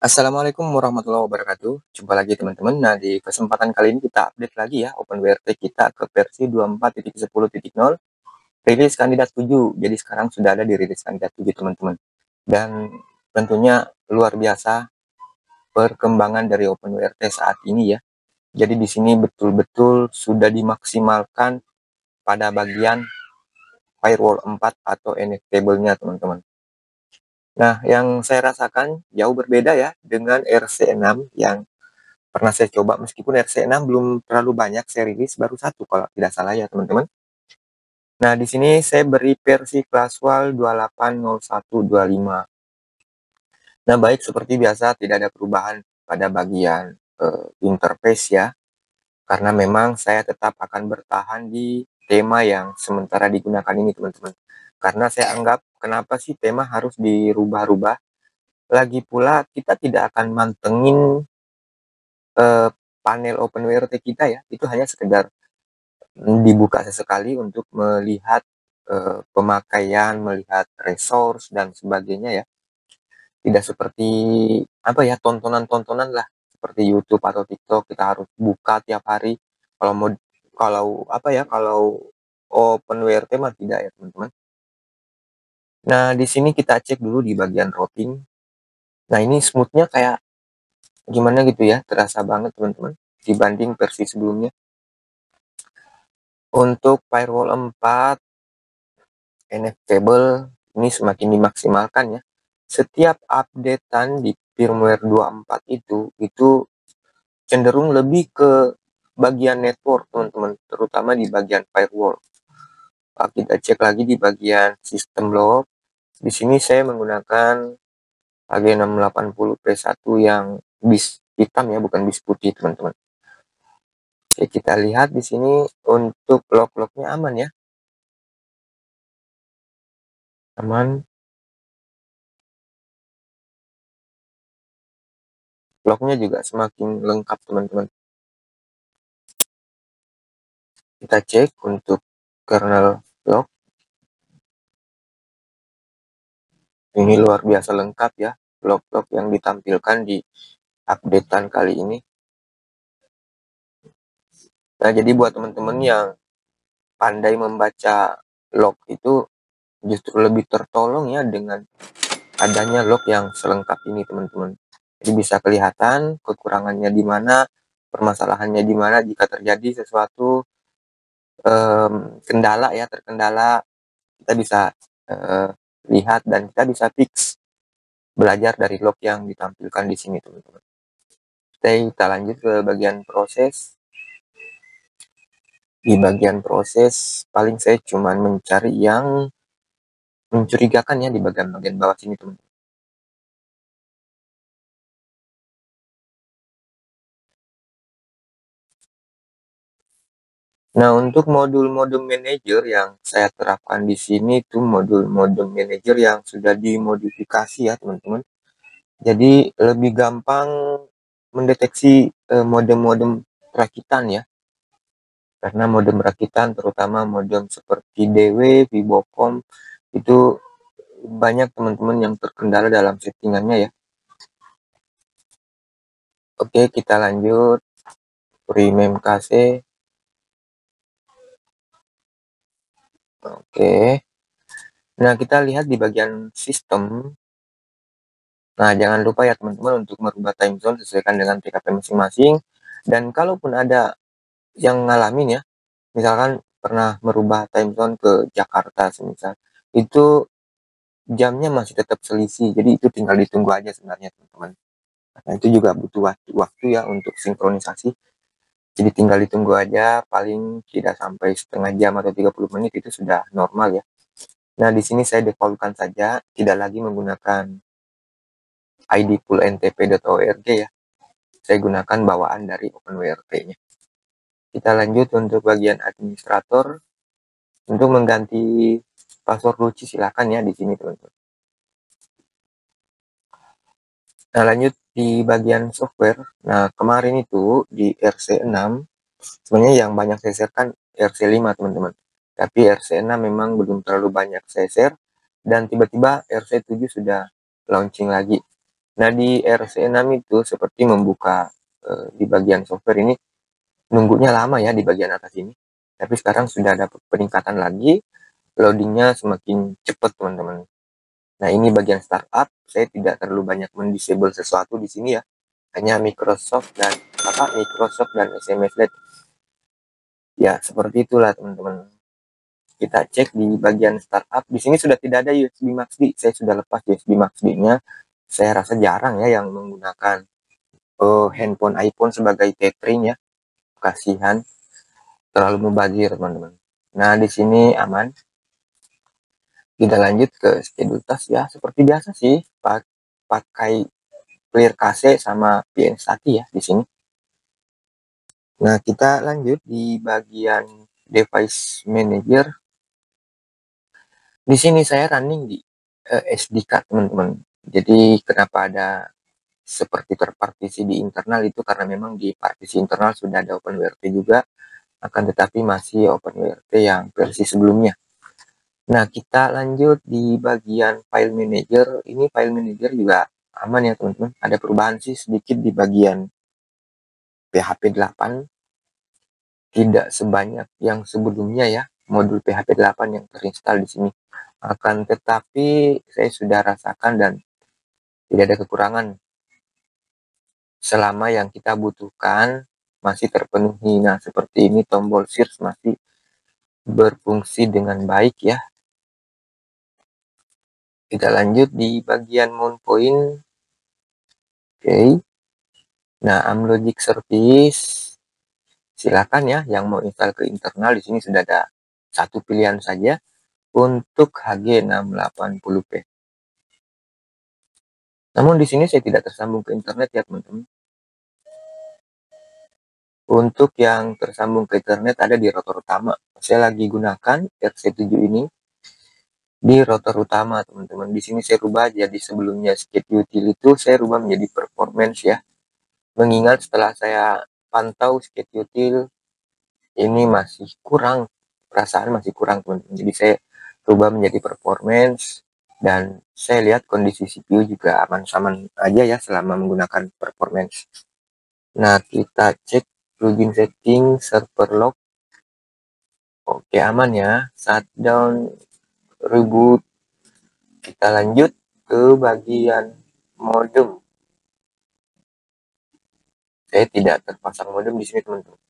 Assalamualaikum warahmatullahi wabarakatuh. Jumpa lagi teman-teman. Nah, di kesempatan kali ini kita update lagi ya OpenWRT kita ke versi 24.10.0 rilis kandidat 7. Jadi sekarang sudah ada di rilis kandidat 7 teman-teman. Dan tentunya luar biasa perkembangan dari OpenWRT saat ini ya. Jadi di sini betul-betul sudah dimaksimalkan pada bagian firewall 4 atau NF table-nya teman-teman. Nah, yang saya rasakan jauh berbeda ya dengan RC6 yang pernah saya coba, meskipun RC6 belum terlalu banyak saya rilis, baru satu kalau tidak salah ya teman-teman. Nah, di sini saya beri versi Classwall 280125. Nah, baik seperti biasa tidak ada perubahan pada bagian interface ya, karena memang saya tetap akan bertahan di tema yang sementara digunakan ini teman-teman. Karena saya anggap kenapa sih tema harus dirubah-rubah? Lagi pula kita tidak akan mantengin panel OpenWRT kita ya, itu hanya sekedar dibuka sesekali untuk melihat pemakaian, melihat resource dan sebagainya ya. Tidak seperti apa ya, tontonan-tontonan lah seperti YouTube atau TikTok kita harus buka tiap hari. Kalau mau kalau apa ya, kalau OpenWRT mah tidak ya, teman-teman. Nah, di sini kita cek dulu di bagian routing. Nah, ini smoothnya kayak gimana gitu ya, terasa banget teman-teman dibanding versi sebelumnya. Untuk firewall 4 NF table ini semakin dimaksimalkan ya. Setiap updatean di firmware 24 itu cenderung lebih ke bagian network teman-teman, terutama di bagian firewall. Kita cek lagi di bagian sistem log. Di sini saya menggunakan AG680P1 yang bis hitam ya, bukan bis putih teman-teman. Oke, kita lihat di sini untuk log-lognya aman ya. Aman. Lognya juga semakin lengkap teman-teman. Kita cek untuk kernel log. Ini luar biasa lengkap ya, log-log yang ditampilkan di updatean kali ini. Nah, jadi buat teman-teman yang pandai membaca log itu justru lebih tertolong ya dengan adanya log yang selengkap ini teman-teman. Jadi bisa kelihatan kekurangannya di mana, permasalahannya di mana jika terjadi sesuatu kendala ya, terkendala, kita bisa lihat dan kita bisa fix, belajar dari log yang ditampilkan di sini teman-teman. Kita lanjut ke bagian proses. Di bagian proses paling saya cuman mencari yang mencurigakan ya di bagian-bagian bawah sini teman-teman. Nah, untuk modul-modul manager yang saya terapkan di sini itu modul-modul manager yang sudah dimodifikasi ya teman-teman. Jadi lebih gampang mendeteksi modem-modem rakitan ya. Karena modem rakitan terutama modem seperti DW, Vibocom itu banyak teman-teman yang terkendala dalam settingannya ya. Oke, kita lanjut. Rememcase. Oke. Nah, kita lihat di bagian sistem. Nah, jangan lupa ya teman-teman untuk merubah time zone sesuaikan dengan TKP masing-masing. Dan kalaupun ada yang ngalamin ya, misalkan pernah merubah time zone ke Jakarta semisal, itu jamnya masih tetap selisih. Jadi itu tinggal ditunggu aja sebenarnya teman-teman. Nah, itu juga butuh waktu ya untuk sinkronisasi. Jadi tinggal ditunggu aja, paling tidak sampai setengah jam atau 30 menit itu sudah normal ya. Nah, di sini saya defaultkan saja, tidak lagi menggunakan ID full ntp.org ya. Saya gunakan bawaan dari OpenWRT-nya. Kita lanjut untuk bagian administrator. Untuk mengganti password kunci silakan ya di sini teman-teman. Nah, lanjut di bagian software. Nah, kemarin itu di RC6 sebenarnya yang banyak saya share kan RC5 teman-teman. Tapi RC6 memang belum terlalu banyak saya share dan tiba-tiba RC7 sudah launching lagi. Nah, di RC6 itu seperti membuka di bagian software ini nunggunya lama ya di bagian atas ini. Tapi sekarang sudah ada peningkatan lagi, loadingnya semakin cepat teman-teman. Nah, ini bagian startup, saya tidak terlalu banyak mendisable sesuatu di sini ya. Hanya Microsoft dan SMS LED. Ya, seperti itulah teman-teman. Kita cek di bagian startup. Di sini sudah tidak ada USB MaxD. Saya sudah lepas USB MaxD-nya. Saya rasa jarang ya yang menggunakan handphone iPhone sebagai tethering ya. Kasihan, terlalu mubazir teman-teman. Nah, di sini aman. Kita lanjut ke schedule task ya. Seperti biasa sih, pakai clear KC sama PNSATI ya di sini. Nah, kita lanjut di bagian device manager. Di sini saya running di SD card teman-teman. Jadi kenapa ada seperti terpartisi di internal itu karena memang di partisi internal sudah ada OpenWRT juga, akan tetapi masih OpenWRT yang versi sebelumnya. Nah, kita lanjut di bagian file manager. Ini file manager juga aman ya teman-teman. Ada perubahan sih sedikit di bagian PHP 8. Tidak sebanyak yang sebelumnya ya, modul PHP 8 yang terinstall di sini. Akan tetapi saya sudah rasakan dan tidak ada kekurangan. Selama yang kita butuhkan masih terpenuhi. Nah, seperti ini tombol search masih berfungsi dengan baik ya. Kita lanjut di bagian mount point. Oke. Nah, Amlogic Service silakan ya yang mau install ke internal. Di sini sudah ada satu pilihan saja untuk HG680p. Namun di sini saya tidak tersambung ke internet ya teman-teman. Untuk yang tersambung ke internet ada di router utama. Saya lagi gunakan RC7 ini di router utama teman-teman. Di sini saya rubah jadi sebelumnya schedule util itu saya rubah menjadi performance ya. Mengingat setelah saya pantau schedule util ini masih kurang, perasaan masih kurang teman-teman. Jadi saya rubah menjadi performance dan saya lihat kondisi CPU juga aman-aman aja ya selama menggunakan performance. Nah, kita cek plugin setting server log. Oke, aman ya. Shutdown, reboot. Kita lanjut ke bagian modem. Saya tidak terpasang modem di sini teman-teman.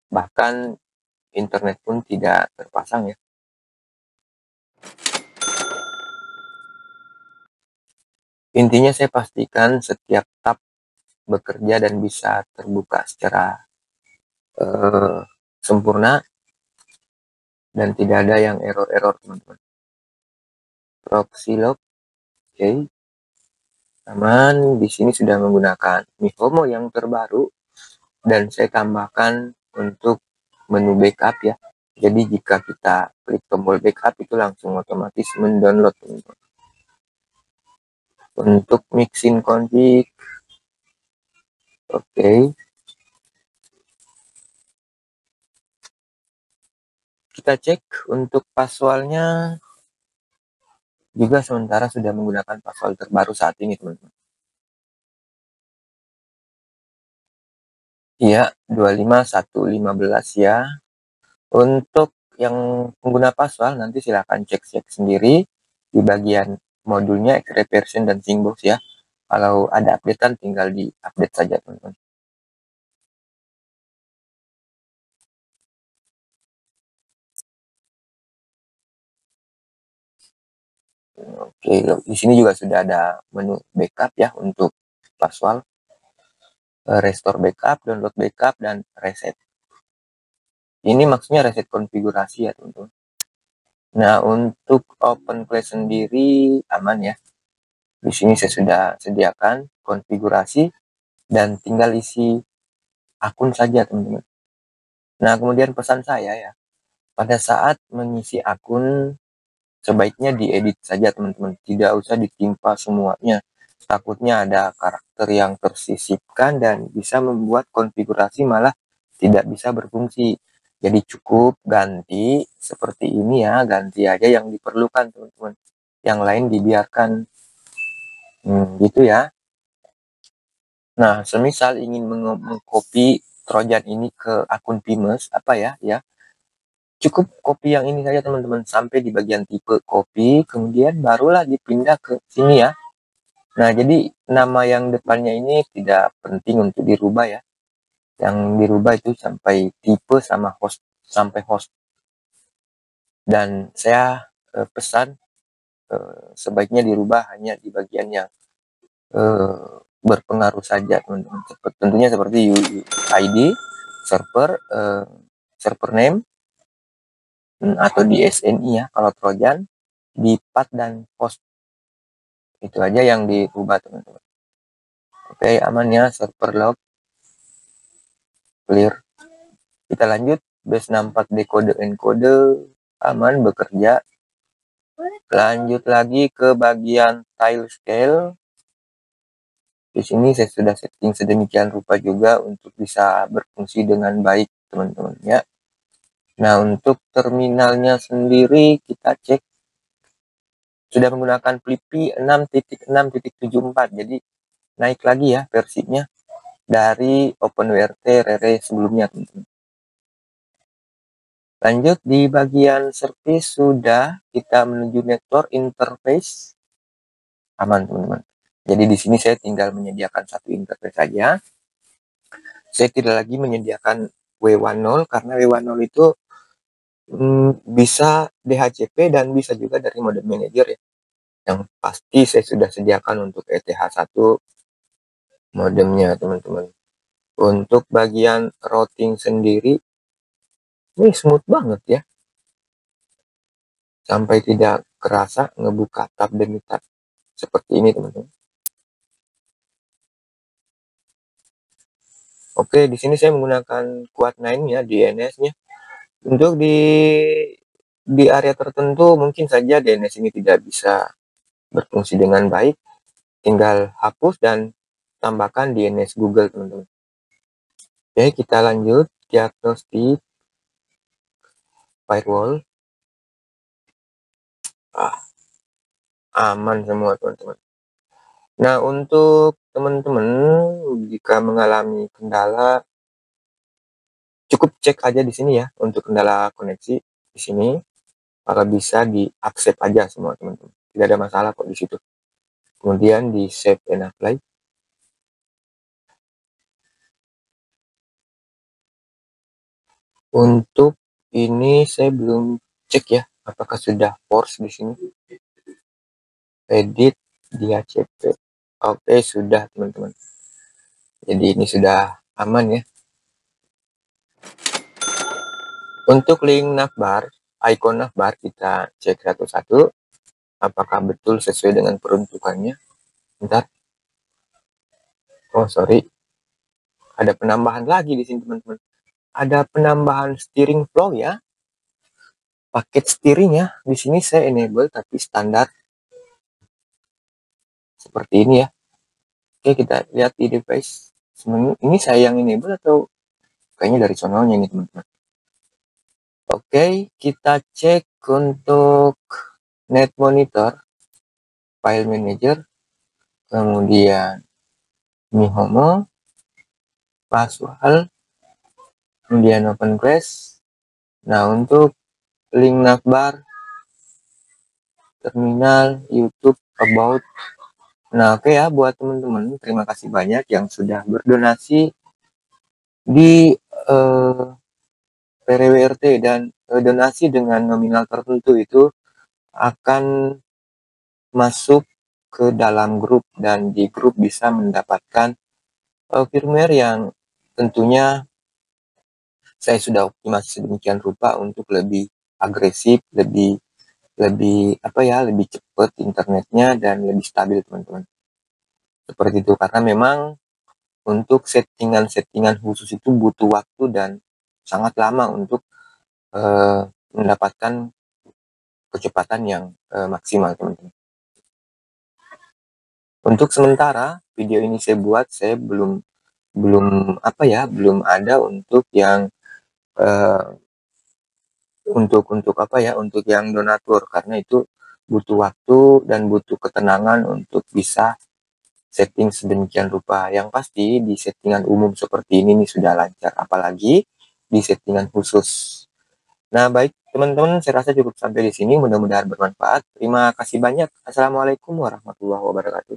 Bahkan internet pun tidak terpasang ya. Intinya saya pastikan setiap tab bekerja dan bisa terbuka secara sempurna dan tidak ada yang error-error teman-teman. Proxy log, oke, aman. Di sini sudah menggunakan Mihomo yang terbaru dan saya tambahkan untuk menu backup ya. Jadi jika kita klik tombol backup itu langsung otomatis mendownload teman-teman. Untuk mixin config, oke. Kita cek untuk passwordnya juga sementara sudah menggunakan password terbaru saat ini teman-teman. Iya, 25115 ya. Untuk yang pengguna password nanti silahkan cek-cek sendiri di bagian modulnya X-ray version dan Syncbox ya. Kalau ada updatean tinggal di update saja teman-teman. Oke, di sini juga sudah ada menu backup ya untuk password, restore backup, download backup, dan reset. Ini maksudnya reset konfigurasi ya teman-teman. Nah, untuk OpenPlay sendiri aman ya. Di sini saya sudah sediakan konfigurasi dan tinggal isi akun saja teman-teman. Nah, kemudian pesan saya ya, pada saat mengisi akun sebaiknya diedit saja teman-teman, tidak usah ditimpa semuanya. Takutnya ada karakter yang tersisipkan dan bisa membuat konfigurasi malah tidak bisa berfungsi. Jadi cukup ganti seperti ini ya, ganti aja yang diperlukan teman-teman. Yang lain dibiarkan gitu ya. Nah, semisal ingin mengcopy trojan ini ke akun Pimes, apa ya, cukup copy yang ini saja teman-teman, sampai di bagian tipe copy, kemudian barulah dipindah ke sini ya. Nah, jadi nama yang depannya ini tidak penting untuk dirubah ya. Yang dirubah itu sampai tipe sama host, sampai host. Dan saya pesan sebaiknya dirubah hanya di bagian yang berpengaruh saja teman-teman. Tentunya seperti ID, server, server name, atau di SNI ya kalau Trojan, di path dan host. Itu aja yang dirubah teman-teman. Oke, aman ya, server log clear. Kita lanjut, base 64 decode encode aman bekerja. Lanjut lagi ke bagian tile scale. Di sini saya sudah setting sedemikian rupa juga untuk bisa berfungsi dengan baik teman-teman ya. Nah, untuk terminalnya sendiri kita cek sudah menggunakan Flippy 6.6.74. Jadi naik lagi ya versinya dari OpenWRT Rere sebelumnya teman-teman. Lanjut di bagian service sudah kita menuju network interface aman teman-teman. Jadi di sini saya tinggal menyediakan satu interface saja. Saya tidak lagi menyediakan W10 karena W10 itu bisa DHCP dan bisa juga dari modem manager ya. Yang pasti saya sudah sediakan untuk ETH1 modemnya teman-teman. Untuk bagian routing sendiri ini smooth banget ya. Sampai tidak kerasa ngebuka tab demi tab seperti ini teman-teman. Oke, di sini saya menggunakan Quad9 ya DNS-nya. Untuk di area tertentu mungkin saja DNS ini tidak bisa berfungsi dengan baik. Tinggal hapus dan tambahkan DNS Google teman-teman. Oke, kita lanjut diagnostik firewall. Aman semua teman-teman. Nah, untuk teman-teman jika mengalami kendala, cukup cek aja di sini ya untuk kendala koneksi di sini. Kalau bisa di accept aja semua teman-teman. Tidak ada masalah kok di situ. Kemudian di save and apply. Untuk ini saya belum cek ya apakah sudah force di sini. Edit DHCP. Oke, sudah teman-teman. Jadi ini sudah aman ya. Untuk link navbar, icon navbar kita cek satu-satu apakah betul sesuai dengan peruntukannya. Bentar. Oh, sorry. Ada penambahan lagi di sini teman-teman. Ada penambahan steering flow ya. Paket steering ya. Di sini saya enable tapi standar seperti ini ya. Oke, kita lihat di device. Ini saya yang enable atau kayaknya dari sononya ini teman-teman. Oke, kita cek untuk net monitor, file manager, kemudian mihomo, password, kemudian open class. Nah, untuk link navbar, terminal, YouTube, about. Nah, oke ya buat teman-teman, terima kasih banyak yang sudah berdonasi di PRWRT dan donasi dengan nominal tertentu itu akan masuk ke dalam grup dan di grup bisa mendapatkan firmware yang tentunya saya sudah optimasi sedemikian rupa untuk lebih agresif, lebih lebih cepat internetnya dan lebih stabil teman-teman. Seperti itu karena memang untuk settingan-settingan khusus itu butuh waktu dan sangat lama untuk mendapatkan kecepatan yang maksimal teman-teman. Untuk sementara video ini saya buat, saya belum ada untuk yang untuk yang donatur karena itu butuh waktu dan butuh ketenangan untuk bisa setting sedemikian rupa. Yang pasti di settingan umum seperti ini nih sudah lancar, apalagi di settingan khusus. Nah, baik teman-teman, saya rasa cukup sampai di sini. Mudah-mudahan bermanfaat. Terima kasih banyak. Assalamualaikum warahmatullahi wabarakatuh.